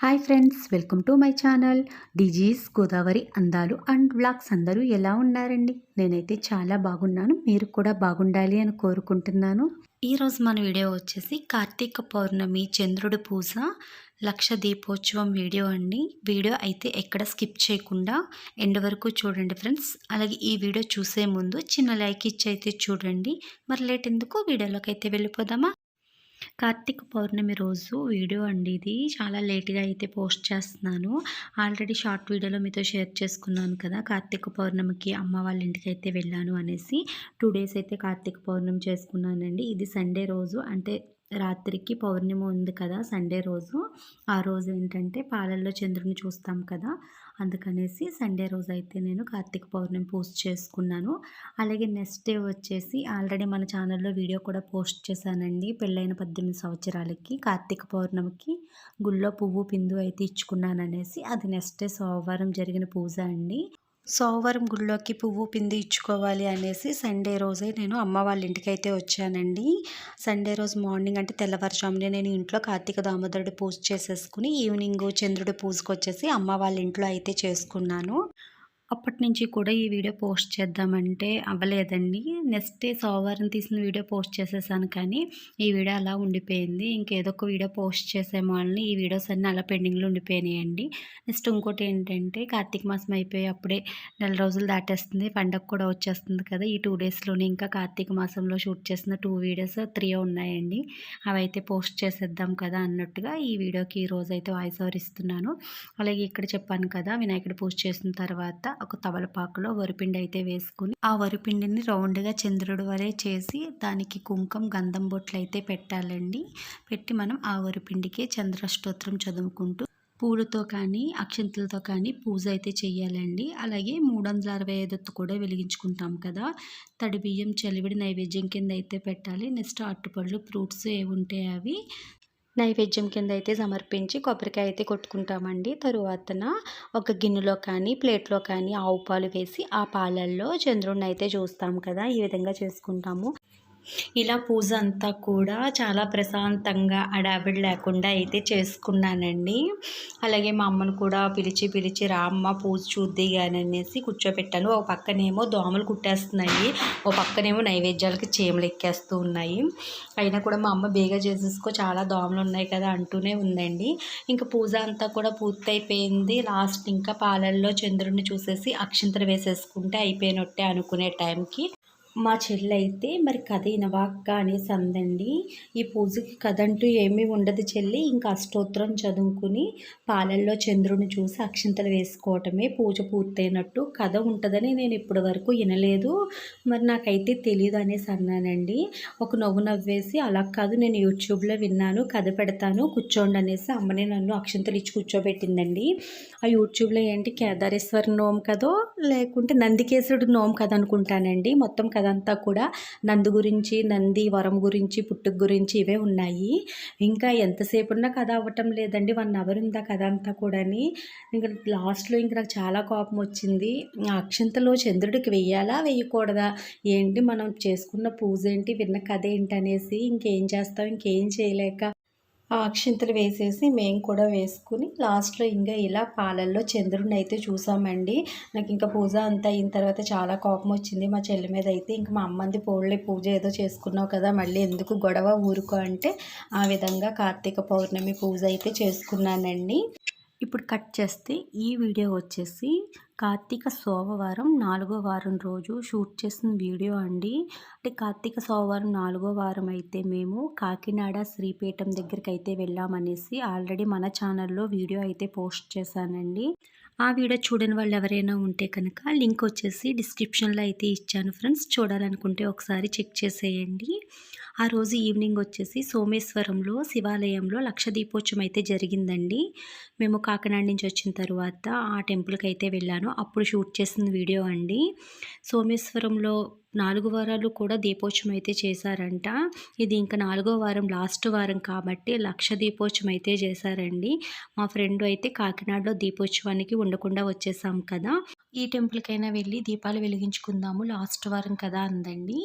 Hi friends, welcome to my channel DG's Godavari అందాలు and vlogs. అందరూ ఎలా ఉన్నారండి? నేనైతే చాలా బాగున్నాను. మీరు కూడా బాగుండాలి అని కోరుకుంటున్నాను. ఈరోజు మన వీడియో వచ్చేసి కార్తీక పౌర్ణమి చంద్రుడి పూజ లక్ష దీపోత్సవం వీడియో అండి. వీడియో అయితే ఎక్కడ స్కిప్ చేయకుండా ఎండ్ వరకు చూడండి ఫ్రెండ్స్. అలాగే ఈ వీడియో చూసే ముందు చిన్న లైక్ ఇచ్చి అయితే చూడండి. మరి లేట్ ఎందుకు, వీడియోలోకి అయితే వెళ్ళిపోదామా? కార్తీక పౌర్ణమి రోజు వీడియో అండి ఇది. చాలా లేట్గా అయితే పోస్ట్ చేస్తున్నాను. ఆల్రెడీ షార్ట్ వీడియోలో మీతో షేర్ చేసుకున్నాను కదా, కార్తీక పౌర్ణమికి అమ్మ వాళ్ళ ఇంటికి అయితే వెళ్ళాను అనేసి. 2 డేస్ అయితే కార్తీక పౌర్ణమి చేసుకున్నానండి. ఇది సండే రోజు, అంటే రాత్రికి పౌర్ణమి ఉంది కదా సండే రోజు. ఆ రోజు ఏంటంటే పాలల్లో చంద్రుని చూస్తాం కదా, అందుకనేసి సండే రోజు అయితే నేను కార్తీక పౌర్ణమి పోస్ట్ చేసుకున్నాను. అలాగే నెక్స్ట్ డే వచ్చేసి ఆల్రెడీ మన ఛానల్లో వీడియో కూడా పోస్ట్ చేశానండి. పెళ్ళైన 18 సంవత్సరాలకి కార్తీక పౌర్ణమికి గుళ్ళో పువ్వు పిందు అయితే ఇచ్చుకున్నాననేసి. అది నెక్స్ట్ డే సోమవారం జరిగిన పూజ అండి. సోమవారం గుళ్ళోకి పువ్వు పిండి ఇచ్చుకోవాలి అనేసి సండే రోజే నేను అమ్మ వాళ్ళ ఇంటికి అయితే వచ్చానండి. సండే రోజు మార్నింగ్, అంటే తెల్లవారుజామునే నేను ఇంట్లో కార్తీక దామోదరుడి పూజ చేసేసుకుని ఈవినింగ్ చంద్రుడి పూజకు వచ్చేసి అమ్మ వాళ్ళ ఇంట్లో అయితే చేసుకున్నాను. అప్పటి నుంచి కూడా ఈ వీడియో పోస్ట్ చేద్దామంటే అవ్వలేదండి. నెక్స్ట్ డే సోమవారం తీసిన వీడియో పోస్ట్ చేసేసాను, కానీ ఈ వీడియో అలా ఉండిపోయింది. ఇంకేదో ఒక వీడియో పోస్ట్ చేసేమో అని ఈ వీడియోస్ అన్నీ అలా పెండింగ్లో ఉండిపోయినాయండి. నెక్స్ట్ ఇంకోటి ఏంటంటే, కార్తీక మాసం అయిపోయి అప్పుడే నెల రోజులు దాటేస్తుంది, పండగ కూడా వచ్చేస్తుంది కదా. ఈ 2 డేస్లోనే ఇంకా కార్తీక మాసంలో షూట్ చేసిన 2 వీడియోస్ 3 ఉన్నాయండి. అవైతే పోస్ట్ చేసేద్దాం కదా అన్నట్టుగా ఈ వీడియోకి ఈరోజు అయితే వాయిస్ ఓవర్ ఇస్తున్నాను. అలాగే ఇక్కడ చెప్పాను కదా, వినాయకుడి పూజ చేసిన తర్వాత ఒక తమలపాకులో వరిపిండి అయితే వేసుకుని ఆ వరిపిండిని రౌండ్గా చంద్రుడి వలె చేసి దానికి కుంకుమ గంధం బొట్లు అయితే పెట్టాలండి. పెట్టి మనం ఆ వరిపిండికి చంద్రస్తోత్రం చదువుకుంటూ పూలతో కానీ అక్షంతలతో కానీ పూజ అయితే చేయాలండి. అలాగే 365 ఒత్తు కూడా వెలిగించుకుంటాం కదా, తడి బియ్యం చలివిడి నైవేద్యం కింద అయితే పెట్టాలి. నెక్స్ట్ అరటిపళ్ళు, ఫ్రూట్స్ ఏవి ఉంటే అవి నైవేద్యం కింద అయితే సమర్పించి కొబ్బరికాయ అయితే కొట్టుకుంటామండి. తరువాతన ఒక గిన్నెలో కానీ ప్లేట్లో కానీ ఆవు పాలు వేసి ఆ పాలల్లో చంద్రుడిని అయితే చూస్తాం కదా, ఈ విధంగా చేసుకుంటాము. ఇలా పూజ అంతా కూడా చాలా ప్రశాంతంగా అడావిడి లేకుండా అయితే చేసుకున్నానండి. అలాగే మా అమ్మను కూడా పిలిచి రా అమ్మ పూజ చూద్ది అనేసి కూర్చోపెట్టాను. ఒక పక్కనేమో దోమలు కుట్టేస్తున్నాయి, ఒక పక్కనేమో నైవేద్యాలకి చీమలు ఎక్కేస్తూ ఉన్నాయి. అయినా కూడా మా అమ్మ బేగా చేసేసుకో, చాలా దోమలు ఉన్నాయి కదా అంటూనే ఉందండి. ఇంకా పూజ అంతా కూడా పూర్తయిపోయింది. లాస్ట్ ఇంకా పాలల్లో చంద్రుడిని చూసేసి అక్షింతలు వేసేసుకుంటే అయిపోయినట్టే అనుకునే టైంకి మా చెల్లి అయితే మరి కథ ఇనవాక్క అనేసి అందండి. ఈ పూజకి కథ అంటూ ఏమీ ఉండదు చెల్లి, ఇంకా అష్టోత్తరం చదువుకుని పాలల్లో చంద్రుని చూసి అక్షింతలు వేసుకోవటమే పూజ పూర్తయినట్టు. కథ ఉంటుందని నేను ఇప్పటి వరకు వినలేదు, మరి నాకైతే తెలియదు అనేసి అన్నానండి. ఒక నవ్వు నవ్వేసి, అలా కాదు నేను యూట్యూబ్లో విన్నాను, కథ పెడతాను కూర్చోండి అనేసి అమ్మని నన్ను అక్షింతలు ఇచ్చి కూర్చోబెట్టిందండి. ఆ యూట్యూబ్లో ఏంటి కేదారేశ్వర నోము కదో లేకుంటే నందికేశ్వరుడు నోము కథ అనుకుంటానండి. మొత్తం అదంతా కూడా నంది గురించి, నంది వరం గురించి, పుట్టుక గురించి ఇవే ఉన్నాయి. ఇంకా ఎంతసేపు ఉన్నా కథ అవ్వటం లేదండి. 1 అవర్ ఉందా కథ అంతా కూడాని. ఇంకా లాస్ట్లో ఇంక నాకు చాలా కోపం వచ్చింది. అక్షింతలో చంద్రుడికి వెయ్యాలా వేయకూడదా, ఏంటి మనం చేసుకున్న పూజ ఏంటి, విన్న కథ ఏంటి అనేసి ఇంకేం చేస్తాం, ఇంకేం చేయలేక ఆ అక్షింతలు వేసేసి మేము కూడా వేసుకుని లాస్ట్లో ఇంకా ఇలా పాలల్లో చంద్రుడిని అయితే చూసామండి. నాకు ఇంకా పూజ అంతా అయిన తర్వాత చాలా కోపం వచ్చింది మా చెల్లి మీద అయితే. ఇంకా మా అమ్మంది పోళ్ళే పూజ ఏదో చేసుకున్నావు కదా, మళ్ళీ ఎందుకు గొడవ, ఊరుకో అంటే ఆ విధంగా కార్తీక పౌర్ణమి పూజ అయితే చేసుకున్నానండి. ఇప్పుడు కట్ చేస్తే ఈ వీడియో వచ్చేసి కార్తీక సోమవారం 4వ వారం రోజు షూట్ చేసిన వీడియో అండి. అంటే కార్తీక సోమవారం 4వ వారం అయితే మేము కాకినాడ శ్రీపీఠం దగ్గరికి అయితే వెళ్ళామనేసి ఆల్రెడీ మన ఛానల్లో వీడియో అయితే పోస్ట్ చేశానండి. ఆ వీడియో చూడని వాళ్ళు ఎవరైనా ఉంటే కనుక లింక్ వచ్చేసి డిస్క్రిప్షన్లో అయితే ఇచ్చాను ఫ్రెండ్స్, చూడాలనుకుంటే ఒకసారి చెక్ చేసేయండి. ఆ రోజు ఈవినింగ్ వచ్చేసి సోమేశ్వరంలో శివాలయంలో లక్ష దీపోత్సవం అయితే జరిగిందండి. మేము కాకినాడ నుంచి వచ్చిన తర్వాత ఆ టెంపుల్కి అయితే వెళ్ళాను, అప్పుడు షూట్ చేసిన వీడియో అండి. సోమేశ్వరంలో 4 వారాలు కూడా దీపోత్సవం అయితే చేశారంట. ఇది ఇంకా 4వ వారం లాస్ట్ వారం కాబట్టి లక్ష దీపోత్సవం అయితే చేశారండి. మా ఫ్రెండ్ అయితే కాకినాడలో దీపోత్సవానికి ఉండకుండా వచ్చేసాం కదా, ఈ టెంపుల్‌కైనా వెళ్ళి దీపాలు వెలిగించుకుందాము లాస్ట్ వారం కదా అందండి.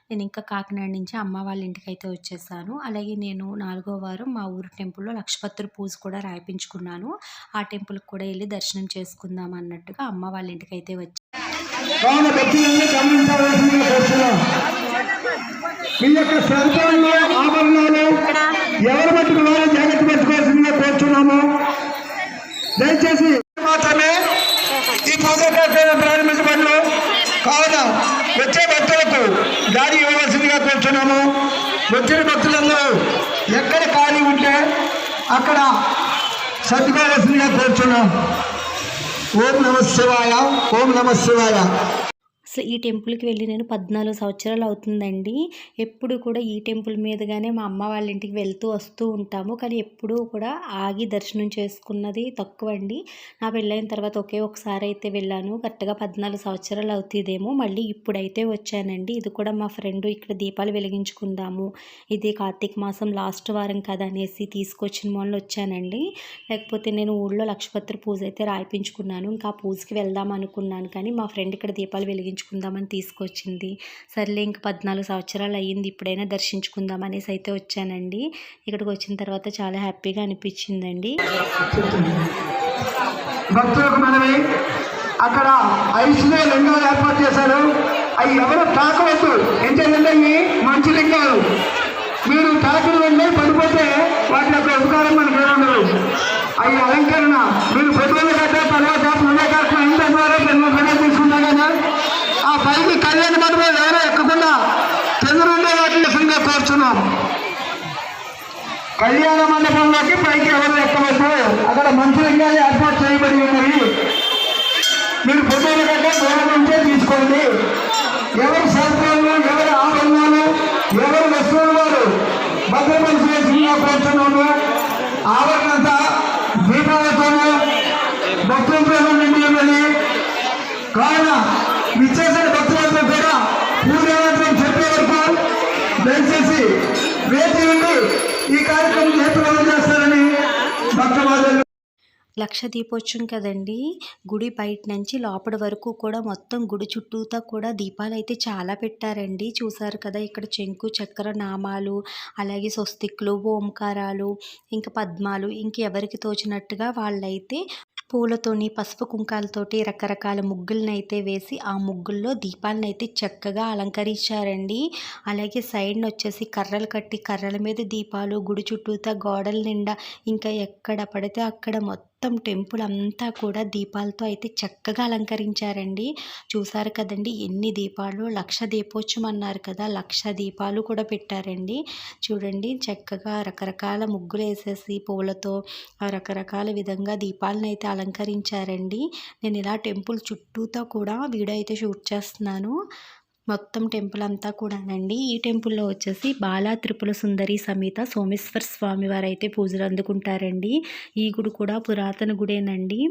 నేను ఇంకా కాకినాడ నుంచి అమ్మ వాళ్ళ ఇంటికైతే వచ్చేసాను. అలాగే నేను 4వ వారం మా ఊరు టెంపుల్‌లో లక్షపత్రి పూజ కూడా రాయిపించుకున్నాను. ఆ టెంపుల్‌కి కూడా ఎళ్లి దర్శనం చేసుకుందాం అన్నట్టుగా అమ్మ వాళ్ళ ఇంటికైతే వచ్చా. కావున భక్తులన్నీ గమనించవలసిందిగా కోరుతున్నాం. మీ యొక్క సెల్ ఫోన్లు ఆభరణాలు ఎవరి మట్టుకు వారే జాగ్రత్త పెట్టుకోవాల్సిందిగా కోరుతున్నాము. దయచేసి మాత్రమే ఈ పూజ కార్యక్రమం ప్రారంభించబడను. కావున వచ్చే భక్తులకు దారి ఇవ్వవలసిందిగా కోరుతున్నాము. వచ్చిన భక్తులందరూ ఎక్కడ ఖాళీ ఉంటే అక్కడ సర్దుకోవాల్సిందిగా కోరుతున్నాం. ఓం నమః శివాయ, ఓం నమః శివాయ. అసలు ఈ టెంపుల్‌కి వెళ్ళి నేను 14 సంవత్సరాలు అవుతుందండి. ఎప్పుడు కూడా ఈ టెంపుల్ మీదుగానే మా అమ్మ వాళ్ళ ఇంటికి వెళ్తూ వస్తూ ఉంటాము. కానీ ఎప్పుడూ కూడా ఆగి దర్శనం చేసుకున్నది తక్కువండి. నా పెళ్ళైన తర్వాత ఒకే ఒకసారి అయితే వెళ్ళాను. కరెక్ట్‌గా 14 సంవత్సరాలు అవుతుందేమో. మళ్ళీ ఇప్పుడైతే వచ్చానండి. ఇది కూడా మా ఫ్రెండు ఇక్కడ దీపాలు వెలిగించుకుందాము, ఇది కార్తీక మాసం లాస్ట్ వారం కదా అనేసి తీసుకొచ్చిన మూలన వచ్చానండి. లేకపోతే నేను ఊళ్ళో లక్షపత్రి పూజ అయితే రాయిపించుకున్నాను. ఇంకా ఆ పూజకి వెళ్దాం అనుకున్నాను. కానీ మా ఫ్రెండ్ ఇక్కడ దీపాలు వెలిగించుకుందామని తీసుకొచ్చింది. సర్లే ఇంక 14 సంవత్సరాలు అయ్యింది, ఇప్పుడైనా దర్శించుకుందాం అనేసి అయితే వచ్చానండి. ఇక్కడికి వచ్చిన తర్వాత చాలా హ్యాపీగా అనిపించిందండి. భక్తులకు మనవి, అక్కడ ఐసులో లింగాలు ఏర్పాటు చేశారు. అవి ఎవరు తాకవద్దు. ఏంటంటే ఇవి మంచి లింగాలు. మీరు తాకిన వెంటనే పడిపోతే వాటి యొక్క ఉపకారం మనకు ఉండదు. అవి అలంకరణ. మీరు పొద్దున్న కట్టే తర్వాత పుణ్యకాత్మ ఇంత ద్వారా జన్మ తీసుకున్నా కానీ ఆ పైకి కళ్యాణ మండపం ఎవరో ఎక్కకుండా చంద్రుండే వాటిని సంగా కోరుచున్నాం. కళ్యాణ మండపంలోకి పైకి ఎవరు ఎక్కవద్దు. అక్కడ మంచి లింగాలు ఏర్పాటు చేయబడి ఉన్నవి. మీరు పొద్దున్న కంటే దూరం నుంచే తీసుకోండి. ఎవరు సల్ఫోన్లు, ఎవరు ఆభరణాలు, ఎవరు వస్తువులు వారు భద్రపరిచేసిందిగా కోరుచున్నాము. ఆవరణంతా దీపాలతోనూ భక్తులతో నిండి ఉన్నది. కావున విచ్చేసిన భక్తులందరూ కూడా పూజావంతం చెప్పే వరకు దయచేసి వేచి ఉండి ఈ కార్యక్రమం జయప్రదం చేస్తారని భక్తవాదులు. లక్ష దీపోత్సవం కదండి. గుడి బయట నుంచి లోపల వరకు కూడా మొత్తం గుడి చుట్టూతా కూడా దీపాలు అయితే చాలా పెట్టారండి. చూసారు కదా, ఇక్కడ చెంకు చక్ర నామాలు, అలాగే స్వస్తిక్లు, ఓంకారాలు, ఇంకా పద్మాలు, ఇంక ఎవరికి తోచినట్టుగా వాళ్ళైతే పూలతోని పసుపు కుంకాలతోటి రకరకాల ముగ్గులను అయితే వేసి ఆ ముగ్గుల్లో దీపాలను అయితే చక్కగా అలంకరించారండి. అలాగే సైడ్న వచ్చేసి కర్రలు కట్టి కర్రల మీద దీపాలు, గుడి చుట్టూతా గోడల నిండా ఇంకా ఎక్కడ పడితే అక్కడ మొత్తం టెంపుల్ అంతా కూడా దీపాలతో అయితే చక్కగా అలంకరించారండి. చూసారు కదండి ఎన్ని దీపాలు. లక్ష దీపోత్సవం అన్నారు కదా, లక్ష దీపాలు కూడా పెట్టారండి. చూడండి చక్కగా రకరకాల ముగ్గులు వేసేసి పూలతో రకరకాల విధంగా దీపాలను అయితే అలంకరించారండి. నేను ఇలా టెంపుల్ చుట్టూతో కూడా వీడియో అయితే షూట్ చేస్తున్నాను. మొత్తం టెంపుల్ అంతా కూడానండి. ఈ టెంపుల్లో వచ్చేసి బాలా త్రిపుర సుందరి సమేత సోమేశ్వర స్వామి వారు అయితే పూజలు అందుకుంటారండి. ఈ గుడి కూడా పురాతన గుడేనండి.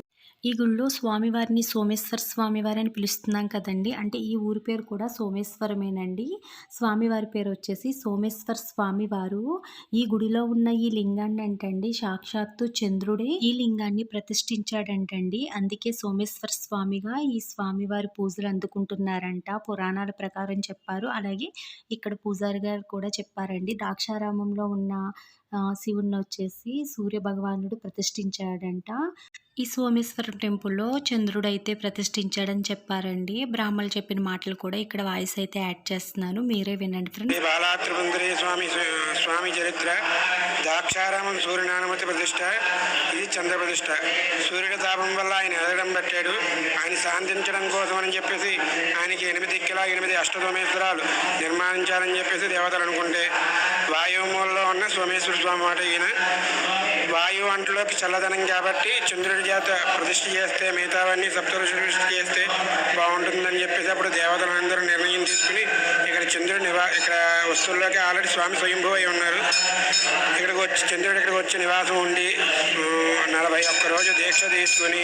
ఈ గుడిలో స్వామివారిని సోమేశ్వర స్వామివారి అని పిలుస్తున్నాం కదండి. అంటే ఈ ఊరి పేరు కూడా సోమేశ్వరమేనండి. స్వామివారి పేరు వచ్చేసి సోమేశ్వర స్వామివారు. ఈ గుడిలో ఉన్న ఈ లింగాన్ని అంటండి సాక్షాత్తు చంద్రుడే ఈ లింగాన్ని ప్రతిష్ఠించాడంటండి. అందుకే సోమేశ్వర స్వామిగా ఈ స్వామివారి పూజలు అందుకుంటున్నారంట. పురాణాల ప్రకారం చెప్పారు. అలాగే ఇక్కడ పూజారి గారు కూడా చెప్పారండి. ద్రాక్షారామంలో ఉన్న శివుణ్ణి వచ్చేసి సూర్య భగవానుడు ప్రతిష్ఠించాడంట. ఈ సోమేశ్వరం టెంపుల్లో చంద్రుడైతే ప్రతిష్ఠించాడని చెప్పారండి. బ్రాహ్మణులు చెప్పిన మాటలు కూడా ఇక్కడ వాయిస్ అయితే యాడ్ చేస్తున్నాను, మీరే వినండి ఫ్రెండ్స్. బాలా త్రిపుర స్వామి చరిత్ర. ద్రాక్షారామం సూర్యనారాయణమూర్తి ప్రతిష్ట. ఇది చంద్ర ప్రతిష్ట. సూర్యుడి తాపం వల్ల ఆయన ఎదగడం పట్టాడు. ఆయన శాంతించడం కోసం అని చెప్పేసి ఆయనకి 8 దిక్కుల 8 అష్టసోమేశ్వరాలు నిర్మాణించాలని చెప్పేసి దేవతలు అనుకుంటే వాయుమూలలో ఉన్న సోమేశ్వర స్వామి మాట ఈయన. వాయువు అంట్లోకి చల్లదనం కాబట్టి చంద్రుడి చేత ప్రతిష్ఠ చేస్తే మిగతావన్నీ సప్తఋషులు ప్రతిష్ఠ చేస్తే బాగుంటుందని చెప్పేసి అప్పుడు దేవతలందరూ నిర్ణయం తీసుకుని ఇక్కడ చంద్రుడు ఇక్కడ వస్తువుల్లోకి ఆల్రెడీ స్వామి స్వయంభూ అయి ఉన్నారు. చంద్రుడు ఇక్కడికి వచ్చి నివాసం ఉండి 41 రోజు దీక్ష తీసుకుని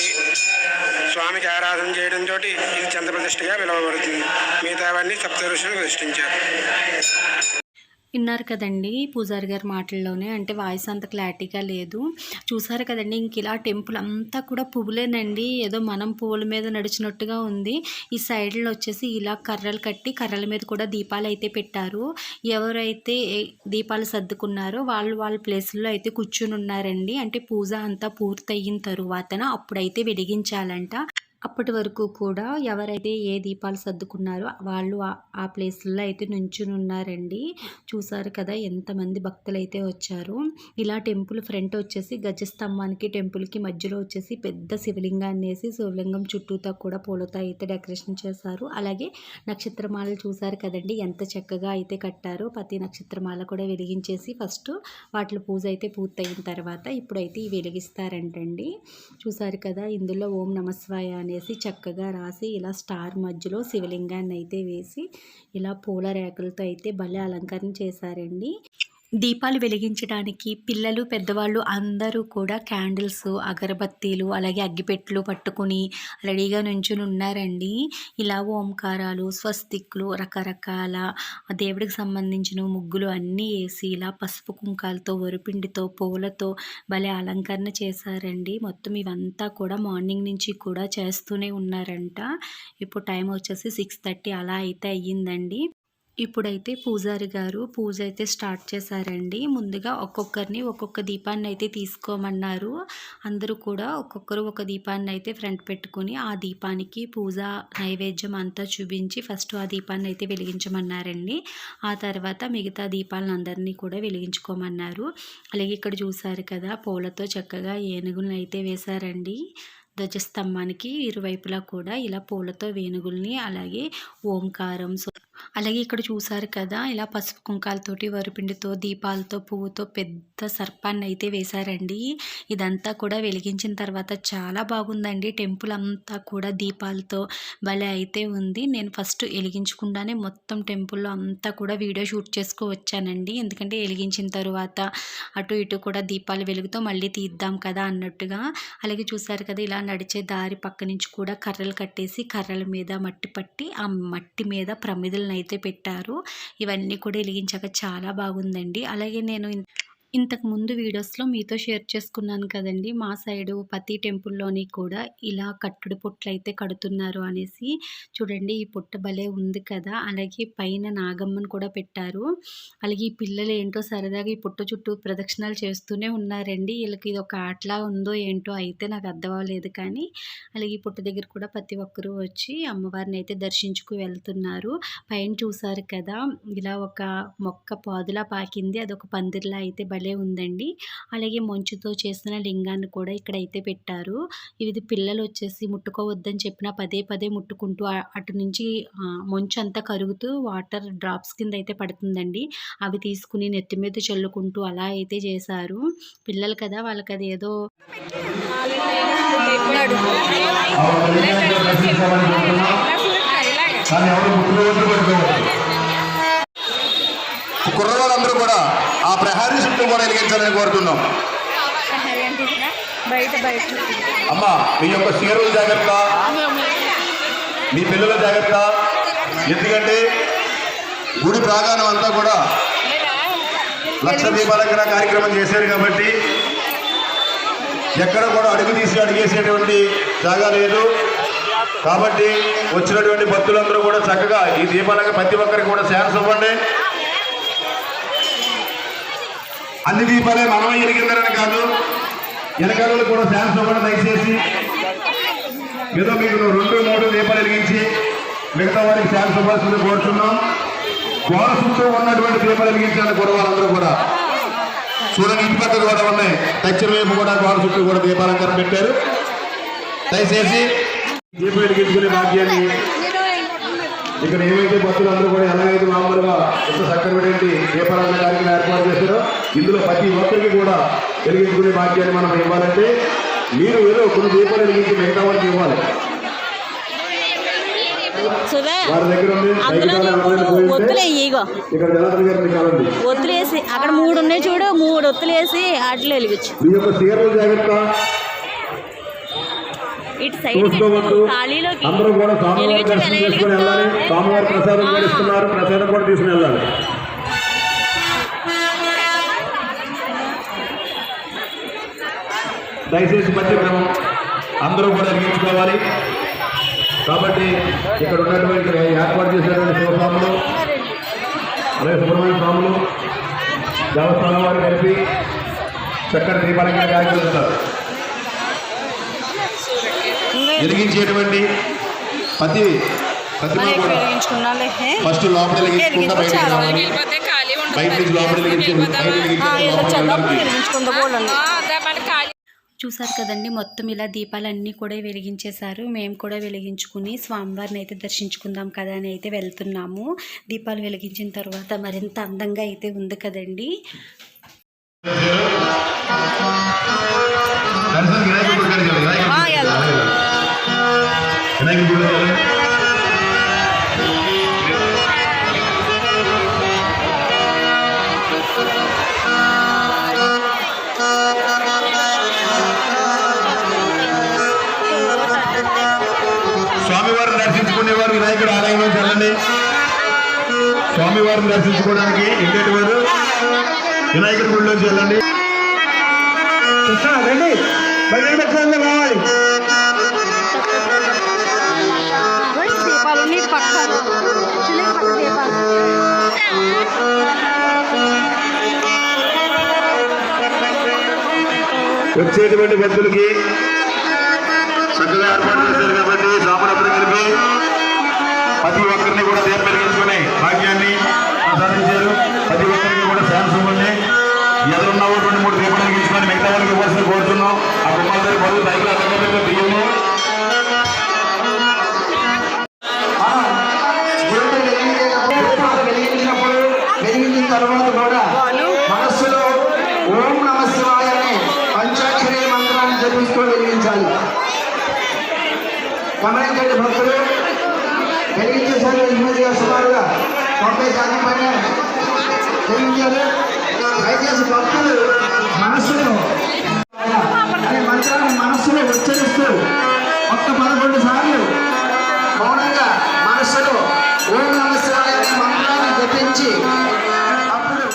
స్వామికి ఆరాధన చేయడంతో ఇది చంద్ర ప్రతిష్ఠగా పిలువబడుతుంది. మిగతావన్నీ సప్తఋషులు ప్రతిష్ఠించారు. విన్నారు కదండి పూజారి గారి మాటల్లోనే, అంటే వాయిస్ అంత క్లారిటీగా లేదు. చూసారు కదండి, ఇంక ఇలా టెంపుల్ అంతా కూడా పువ్వులేనండి. ఏదో మనం పువ్వుల మీద నడిచినట్టుగా ఉంది. ఈ సైడ్లో వచ్చేసి ఇలా కర్రలు కట్టి కర్రల మీద కూడా దీపాలు అయితే పెట్టారు. ఎవరైతే దీపాలు సర్దుకున్నారో వాళ్ళ ప్లేస్లో అయితే కూర్చుని ఉన్నారండి. అంటే పూజ అంతా పూర్తయిన తరువాతన అప్పుడైతే వెలిగించాలంట. అప్పటి వరకు కూడా ఎవరైతే ఏ దీపాలు సర్దుకున్నారో వాళ్ళు ఆ ప్లేస్లో అయితే నుంచుని ఉన్నారండి. చూసారు కదా ఎంతమంది భక్తులు అయితే వచ్చారు. ఇలా టెంపుల్ ఫ్రంట్ వచ్చేసి గజస్తంభానికి టెంపుల్కి మధ్యలో వచ్చేసి పెద్ద శివలింగాన్ని వేసి శివలింగం చుట్టూతో కూడా పూలతో అయితే డెకరేషన్ చేశారు. అలాగే నక్షత్రమాలలు చూసారు కదండి ఎంత చక్కగా అయితే కట్టారు. ప్రతి నక్షత్రమాల కూడా వెలిగించేసి ఫస్ట్ వాటి పూజ అయితే పూర్తయిన తర్వాత ఇప్పుడైతే ఇవి వెలిగిస్తారంటండి. చూసారు కదా, ఇందులో ఓం నమస్వాయ అనేసి చక్కగా రాసి ఇలా స్టార్ మధ్యలో శివలింగాన్ని అయితే వేసి ఇలా పూల రేకులతో అయితే భలే అలంకరణ చేశారండి. దీపాలు వెలిగించడానికి పిల్లలు పెద్దవాళ్ళు అందరూ కూడా క్యాండిల్స్, అగరబత్తీలు, అలాగే అగ్గిపెట్టెలు పట్టుకుని రెడీగా నుంచుని ఉన్నారండి. ఇలా ఓంకారాలు, స్వస్తిక్లు, రకరకాల దేవుడికి సంబంధించిన ముగ్గులు అన్నీ వేసి ఇలా పసుపు కుంకాలతో, వరిపిండితో, పూలతో భలే అలంకరణ చేశారండి. మొత్తం ఇవంతా కూడా మార్నింగ్ నుంచి కూడా చేస్తూనే ఉన్నారంట. ఇప్పుడు టైం వచ్చేసి 6:30 అలా అయితే అయ్యిందండి. ఇప్పుడైతే పూజారి గారు పూజ అయితే స్టార్ట్ చేశారండి. ముందుగా ఒక్కొక్కరిని ఒక్కొక్క దీపాన్ని అయితే తీసుకోమన్నారు. అందరూ కూడా ఒక్కొక్కరు ఒక దీపాన్ని అయితే ఫ్రంట్ పెట్టుకుని ఆ దీపానికి పూజ నైవేద్యం అంతా చూపించి ఫస్ట్ ఆ దీపాన్ని అయితే వెలిగించమన్నారండి. ఆ తర్వాత మిగతా దీపాలను అందరినీ కూడా వెలిగించుకోమన్నారు. అలాగే ఇక్కడ చూసారు కదా, పూలతో చక్కగా ఏనుగులను అయితే వేశారండి. ధ్వజస్తంభానికి ఇరువైపులా కూడా ఇలా పూలతో వేణుగుల్ని, అలాగే ఓంకారం, అలాగే ఇక్కడ చూసారు కదా ఇలా పసుపు కుంకాలతోటి, వరిపిండితో, దీపాలతో, పువ్వుతో పెద్ద సర్పాన్ని అయితే వేశారండి. ఇదంతా కూడా వెలిగించిన తర్వాత చాలా బాగుందండి. టెంపుల్ అంతా కూడా దీపాలతో భలే అయితే ఉంది. నేను ఫస్ట్ వెలిగించకుండానే మొత్తం టెంపుల్లో అంతా కూడా వీడియో షూట్ వచ్చానండి. ఎందుకంటే వెలిగించిన తర్వాత అటు ఇటు కూడా దీపాలు వెలుగుతో మళ్ళీ తీద్దాం కదా అన్నట్టుగా. అలాగే చూసారు కదా ఇలా నడిచే దారి పక్క నుంచి కూడా కర్రలు కట్టేసి కర్రల మీద మట్టి పట్టి ఆ మట్టి మీద ప్రమిదలను అయితే పెట్టారు. ఇవన్నీ కూడా వెలిగించాక చాలా బాగుందండి. అలాగే నేను ఇంతకు ముందు వీడియోస్లో మీతో షేర్ చేసుకున్నాను కదండి, మా సైడు ప్రతి టెంపుల్లోని కూడా ఇలా కట్టుడు పుట్లు అయితే కడుతున్నారు అనేసి. చూడండి ఈ పుట్ట భలే ఉంది కదా. అలాగే పైన నాగమ్మను కూడా పెట్టారు. అలాగే ఈ పిల్లలు ఏంటో సరదాగా ఈ పుట్ట చుట్టూ ప్రదక్షిణాలు చేస్తూనే ఉన్నారండి. వీళ్ళకి ఇది ఒక ఆటలా ఉందో ఏంటో అయితే నాకు అర్థం అవ్వలేదు. కానీ అలాగే ఈ పుట్ట దగ్గర కూడా ప్రతి ఒక్కరూ వచ్చి అమ్మవారిని అయితే దర్శించుకు వెళ్తున్నారు. పైన చూసారు కదా ఇలా ఒక మొక్క పాదులా పాకింది, అదొక పందిర్లా అయితే భలే ఉందండి. అలాగే మంచుతో చేసిన లింగాన్ని కూడా ఇక్కడైతే పెట్టారు. ఇది పిల్లలు వచ్చేసి ముట్టుకోవద్దని చెప్పినా పదే పదే ముట్టుకుంటూ అటు నుంచి మంచు అంతా కరుగుతూ వాటర్ డ్రాప్స్ కింద అయితే పడుతుందండి. అవి తీసుకుని నెత్తి మీద చల్లుకుంటూ అలా అయితే చేశారు. పిల్లలు కదా, వాళ్ళకి అది ఏదో కుర్రవాళ్ళందరూ కూడా ఆ ప్రహారీ చుట్టూ కూడా వెలిగించాలని కోరుతున్నాం. అమ్మా మీ యొక్క చీరలు జాగ్రత్త, మీ పిల్లల జాగ్రత్త. ఎందుకంటే గుడి ప్రాంగణం అంతా కూడా లక్ష దీపాలంకరణ కార్యక్రమం చేశారు కాబట్టి ఎక్కడ కూడా అడుగు తీసి అడిగేసేటువంటి జాగా లేదు. కాబట్టి వచ్చినటువంటి భక్తులందరూ కూడా చక్కగా ఈ దీపాలంగా ప్రతి ఒక్కరికి కూడా ఛాన్స్ ఇవ్వండి. అన్ని దీపాలే మనమే ఎరిగిందని కాదు, వెనకాల కూడా ఛాన్స్ ఇవ్వండి దయచేసి. ఏదో మీకు 2-3 దీపాలు వెలిగించి మిగతా వారికి ఛాన్స్ ఇవ్వాల్సింది కోరుతున్నాం. గోడ చుట్టూ ఉన్నటువంటి దీపాలు వెలిగించాలని కూడా వాళ్ళందరూ కూడా చూడండి. ఇంటి పక్కన కూడా ఉన్నాయి, దక్షిణ వైపు కూడా గోడ చుట్టూ కూడా దీపాలంకరణ పెట్టారు. దయచేసి దీపం వెలిగించుకునే భాగ్యాన్ని ఇక్కడ ఏమైతే భక్తులు అందరూ కూడా ఎలాగైతే మామూలుగా ఎంత చక్కటి దీపాలంకరణ కార్యక్రమం ఏర్పాటు చేశారో ఇందులో ప్రతి ఒక్కరికి కూడా వెలిగించుకునే భాగ్యాన్ని మనం ఇవ్వాలంటే మీరు ఏదో కొన్ని దీపాలు వెలిగించి మిగతా వారికి ఇవ్వాలి. వారి దగ్గర ఒత్తులేసి అక్కడ 3 ఉన్నాయి చూడు, 3 ఒత్తులేసి వాటిలో వెలిగించు. మీ యొక్క చీరలు జాగ్రత్త, ఇటు సైడ్ ఖాళీలోకి అందరూ కూడా స్వామివారి దర్శనం చేసుకుని వెళ్ళాలి. స్వామివారి ప్రసాదం కూడా ఇస్తున్నారు, ప్రసాదం కూడా తీసుకుని వెళ్ళాలి. దయచేసి మధ్యక్రమం అందరూ కూడా వెలిగించుకోవాలి. కాబట్టి ఇక్కడ ఉన్నటువంటి ఏర్పాటు చేసినటువంటి శివస్వాములు అలాగే సుబ్రహ్మణ్య స్వాములు దేవస్థానం వారు కలిపి చక్కటి దీపాలంకరణ కార్యక్రమం చేస్తారు. వెలిగించేటువంటి ప్రతి కూడా ఫస్ట్ లోపల వెలిగించుకుంటా బయట నుంచి లోపల చూసారు కదండి, మొత్తం ఇలా దీపాలన్నీ కూడా వెలిగించేశారు. మేము కూడా వెలిగించుకుని స్వామివారిని అయితే దర్శించుకుందాం కదా అని అయితే వెళ్తున్నాము. దీపాలు వెలిగించిన తర్వాత మరింత అందంగా అయితే ఉంది కదండి. స్వామివారిని దర్శించుకునేవారు వినాయకుడు ఆలయంలో వెళ్ళండి. స్వామివారిని దర్శించుకోవడానికి ఇంటి వారు వినాయకుడి గుడిలోకి వెళ్ళండి. రండి, బయట రావాలి. వచ్చేటువంటి భక్తులకి చక్కగా ఏర్పాటు చేశారు కాబట్టి స్వాములందరూ కలిపి ప్రతి ఒక్కరిని కూడా దీపం వెలిగించుకునే భాగ్యాన్ని ప్రసాదించారు. ప్రతి ఒక్కరికి కూడా శాంతి ఎదురున్న 2-3 దీపాలు వెలిగించుకొని మిగతా వాళ్ళకి ఇవ్వాల్సిన కోరుతున్నాం. ఆ కుమార్తె బరువు బైక్లో అక్కడ బియ్యము వెలిగించిన తర్వాత కూడా మనస్సులో ఓం నమ శివాయ అనే పంచాక్షరి మంత్రాన్ని జపిస్తూ వెలిగించాలి. గమనించండి భక్తులు, వెలిగించేసారు. ఇమ్మీడియట్గా సుమారుగా 90% పైన వెలిగించారు. దయచేసి భక్తులు మనస్సులో అనే మంత్రాన్ని మనస్సులో ఉచ్చరిస్తూ 11 సార్లు మౌనంగా మనస్సులో ఓం నమ శివాయ అనే మంత్రాన్ని జపించి అప్పుడు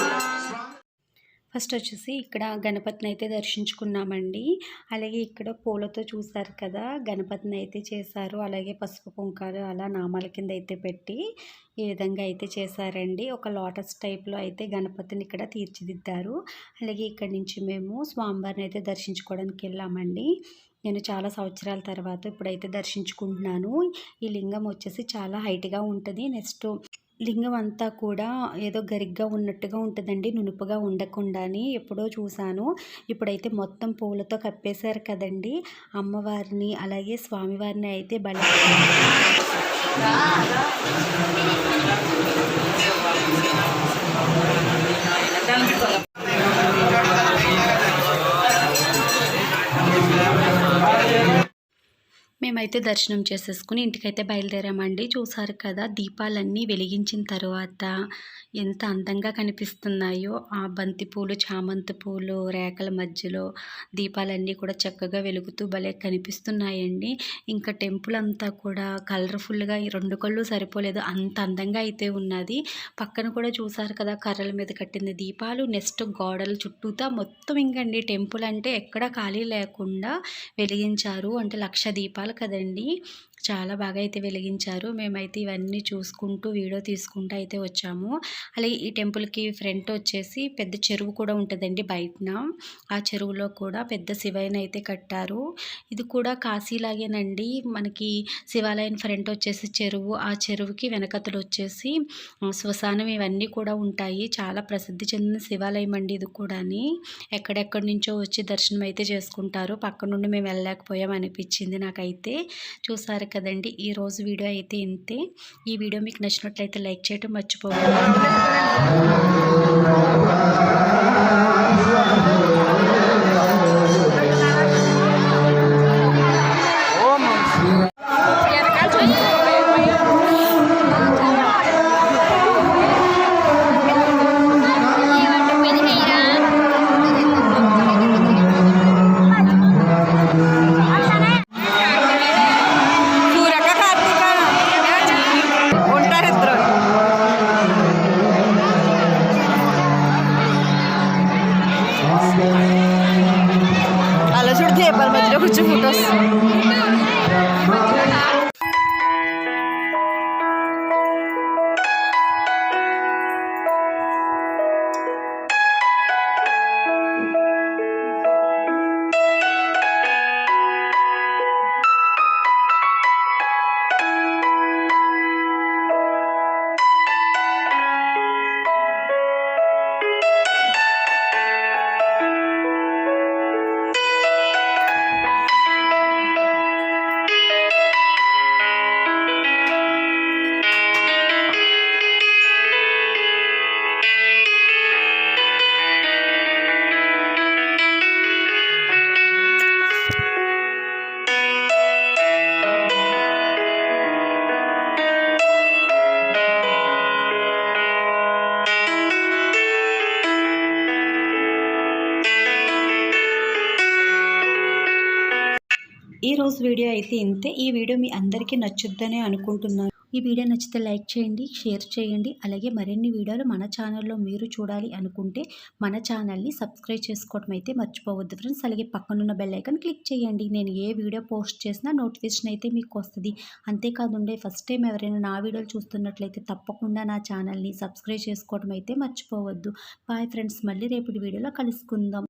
ఫస్ట్ వచ్చేసి ఇక్కడ గణపతిని అయితే దర్శించుకున్నామండి. అలాగే ఇక్కడ పూలతో చూసారు కదా, గణపతిని అయితే చేశారు. అలాగే పసుపు కుంకాలు అలా నామాల కింద అయితే పెట్టి ఈ విధంగా అయితే చేశారండి. ఒక లోటస్ టైప్లో అయితే గణపతిని ఇక్కడ తీర్చిదిద్దారు. అలాగే ఇక్కడి నుంచి మేము స్వామివారిని అయితే దర్శించుకోవడానికి వెళ్ళామండి. నేను చాలా సంవత్సరాల తర్వాత ఇప్పుడైతే దర్శించుకుంటున్నాను. ఈ లింగం వచ్చేసి చాలా హైట్గా ఉంటుంది. నెక్స్ట్ లింగం అంతా కూడా ఏదో గరిగ్గా ఉన్నట్టుగా ఉంటుందండి, నునుపుగా ఉండకుండాని ఎప్పుడో చూశాను. ఇప్పుడైతే మొత్తం పూలతో కప్పేశారు కదండి. అమ్మవారిని అలాగే స్వామివారిని అయితే బలి మేమైతే దర్శనం చేసేసుకుని ఇంటికైతే బయలుదేరామండి. చూసారు కదా, దీపాలన్నీ వెలిగించిన తర్వాత ఎంత అందంగా కనిపిస్తున్నాయో. ఆ బంతి పూలు, చామంతి పూలు రేఖల మధ్యలో దీపాలన్నీ కూడా చక్కగా వెలుగుతూ భలే కనిపిస్తున్నాయండి. ఇంకా టెంపుల్ అంతా కూడా కలర్ఫుల్గా 2 కళ్ళు సరిపోలేదు, అంత అందంగా అయితే ఉన్నది. పక్కన కూడా చూసారు కదా, కర్రల మీద కట్టిన దీపాలు. నెక్స్ట్ గోడల చుట్టూతా మొత్తం ఇంకండి టెంపుల్ అంటే ఎక్కడ ఖాళీ లేకుండా వెలిగించారు. అంటే 1,00,000 దీపాలు కదండి, చాలా బాగా అయితే వెలిగించారు. మేమైతే ఇవన్నీ చూసుకుంటూ వీడియో తీసుకుంటూ అయితే వచ్చాము. అలాగే ఈ టెంపుల్కి ఫ్రంట్ వచ్చేసి పెద్ద చెరువు కూడా ఉంటుందండి బయటన. ఆ చెరువులో కూడా పెద్ద శివయ్యని అయితే కట్టారు. ఇది కూడా కాశీలాగేనండి. మనకి శివాలయం ఫ్రంట్ వచ్చేసి చెరువు, ఆ చెరువుకి వెనకతలు వచ్చేసి శ్మశానం ఇవన్నీ కూడా ఉంటాయి. చాలా ప్రసిద్ధి చెందిన శివాలయం అండి ఇది కూడాని. ఎక్కడెక్కడి నుంచో వచ్చి దర్శనం అయితే చేసుకుంటారు. పక్క నుండి మేము వెళ్ళలేకపోయాం అనిపించింది నాకైతే. చూసారు కదండి, ఈరోజు వీడియో అయితే ఇంతే. ఈ వీడియో మీకు నచ్చినట్లయితే లైక్ చేయడం మర్చిపోకండి. అలా చూడు కూర్చో ఫొటోస్. ఈ రోజు వీడియో అయితే ఇంతే. ఈ వీడియో మీ అందరికీ నచ్చుద్దనే అనుకుంటున్నాను. ఈ వీడియో నచ్చితే లైక్ చేయండి, షేర్ చేయండి. అలాగే మరిన్ని వీడియోలు మన ఛానల్లో మీరు చూడాలి అనుకుంటే మన ఛానల్ని సబ్స్క్రైబ్ చేసుకోవడం అయితే మర్చిపోవద్దు ఫ్రెండ్స్. అలాగే పక్కనున్న బెల్ ఐకాన్ క్లిక్ చేయండి. నేను ఏ వీడియో పోస్ట్ చేసినా నోటిఫికేషన్ అయితే మీకు వస్తుంది. అంతేకాదుండే ఫస్ట్ టైం ఎవరైనా నా వీడియోలు చూస్తున్నట్లయితే తప్పకుండా నా ఛానల్ని సబ్స్క్రైబ్ చేసుకోవడం అయితే మర్చిపోవద్దు. బాయ్ ఫ్రెండ్స్, మళ్ళీ రేపటి వీడియోలో కలుసుకుందాం.